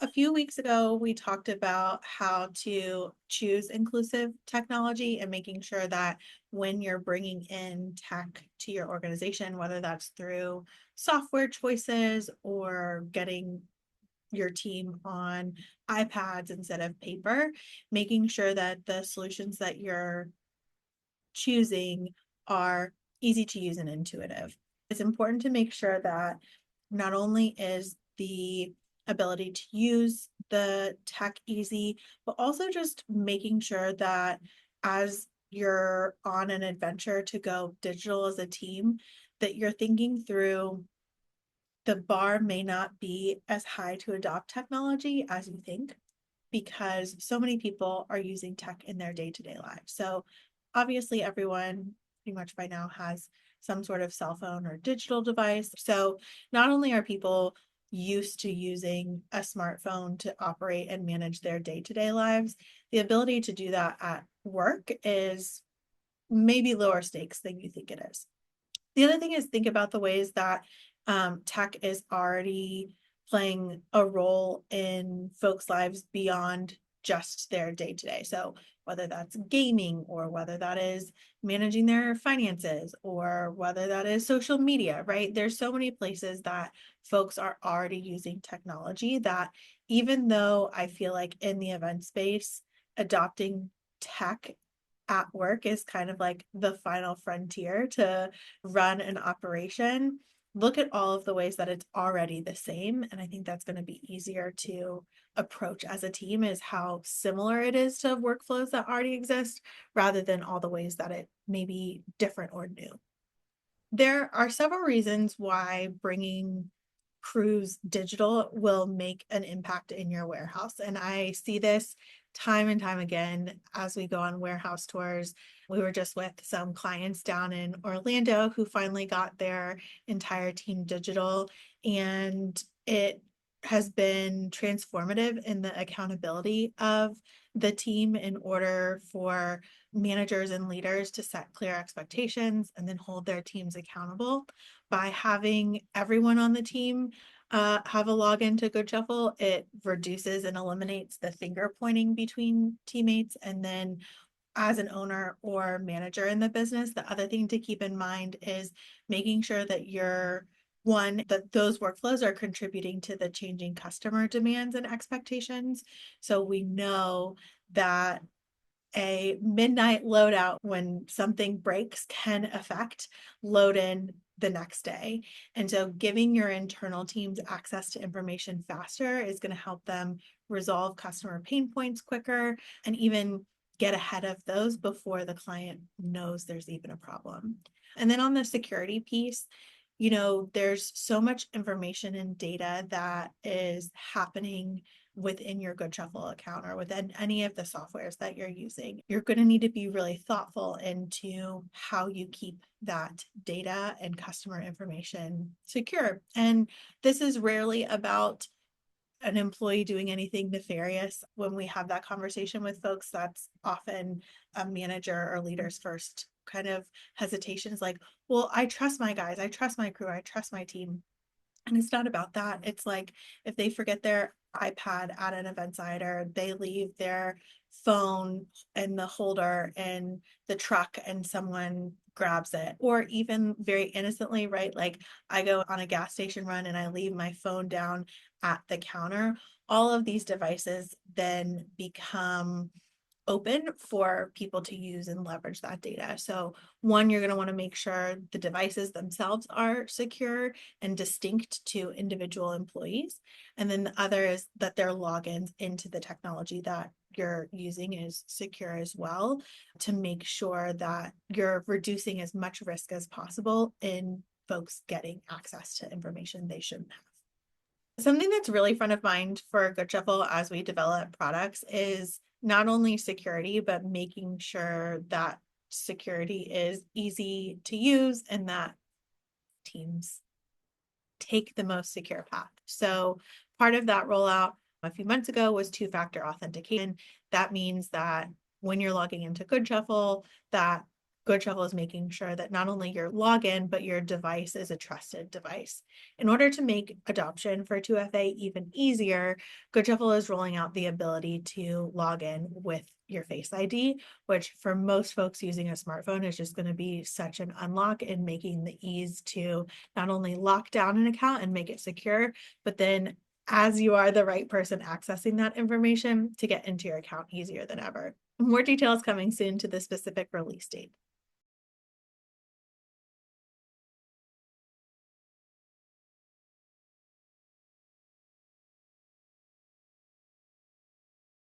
A few weeks ago, we talked about how to choose inclusive technology and making sure that when you're bringing in tech to your organization, whether that's through software choices or getting your team on iPads instead of paper, making sure that the solutions that you're choosing are easy to use and intuitive. It's important to make sure that not only is the ability to use the tech easy, but also just making sure that as you're on an adventure to go digital as a team, that you're thinking through the bar may not be as high to adopt technology as you think because so many people are using tech in their day-to-day lives. So obviously everyone pretty much by now has some sort of cell phone or digital device. So not only are people used to using a smartphone to operate and manage their day-to-day lives, the ability to do that at work is maybe lower stakes than you think it is. The other thing is think about the ways that tech is already playing a role in folks' lives beyond just their day to day. So, whether that's gaming or whether that is managing their finances or whether that is social media, right? There's so many places that folks are already using technology that even though I feel like in the event space, adopting tech at work is kind of like the final frontier to run an operation, look at all of the ways that it's already the same. And I think that's going to be easier to approach as a team is how similar it is to workflows that already exist rather than all the ways that it may be different or new. There are several reasons why bringing crews digital will make an impact in your warehouse. And I see this time and time again as we go on warehouse tours. We were just with some clients down in Orlando who finally got their entire team digital, and it has been transformative in the accountability of the team in order for managers and leaders to set clear expectations and then hold their teams accountable. By having everyone on the team have a login to Goodshuffle, it reduces and eliminates the finger pointing between teammates. And then as an owner or manager in the business, the other thing to keep in mind is making sure that you're one, that those workflows are contributing to the changing customer demands and expectations. So we know that a midnight loadout when something breaks can affect load in the next day. And so giving your internal teams access to information faster is going to help them resolve customer pain points quicker and even get ahead of those before the client knows there's even a problem. And then on the security piece, there's so much information and data that is happening within your Goodshuffle account or within any of the softwares that you're using. You're going to need to be really thoughtful into how you keep that data and customer information secure. And this is rarely about an employee doing anything nefarious. When we have that conversation with folks, that's often a manager or leader's first kind of hesitations like, well, I trust my guys, I trust my crew, I trust my team. And it's not about that. It's like if they forget their iPad at an event site or they leave their phone in the holder in the truck and someone grabs it, or even very innocently, right? Like I go on a gas station run and I leave my phone down at the counter. All of these devices then become open for people to use and leverage that data. So one, you're going to want to make sure the devices themselves are secure and distinct to individual employees. And then the other is that their logins into the technology that you're using is secure as well to make sure that you're reducing as much risk as possible in folks getting access to information they shouldn't have. Something that's really front of mind for Goodshuffle as we develop products is not only security, but making sure that security is easy to use and that teams take the most secure path. So part of that rollout a few months ago was two-factor authentication. That means that when you're logging into Goodshuffle, that Goodshuffle is making sure that not only your login, but your device is a trusted device. In order to make adoption for 2FA even easier, Goodshuffle is rolling out the ability to log in with your Face ID, which for most folks using a smartphone is just going to be such an unlock in making the ease to not only lock down an account and make it secure, but then as you are the right person accessing that information to get into your account easier than ever. More details coming soon to the specific release date.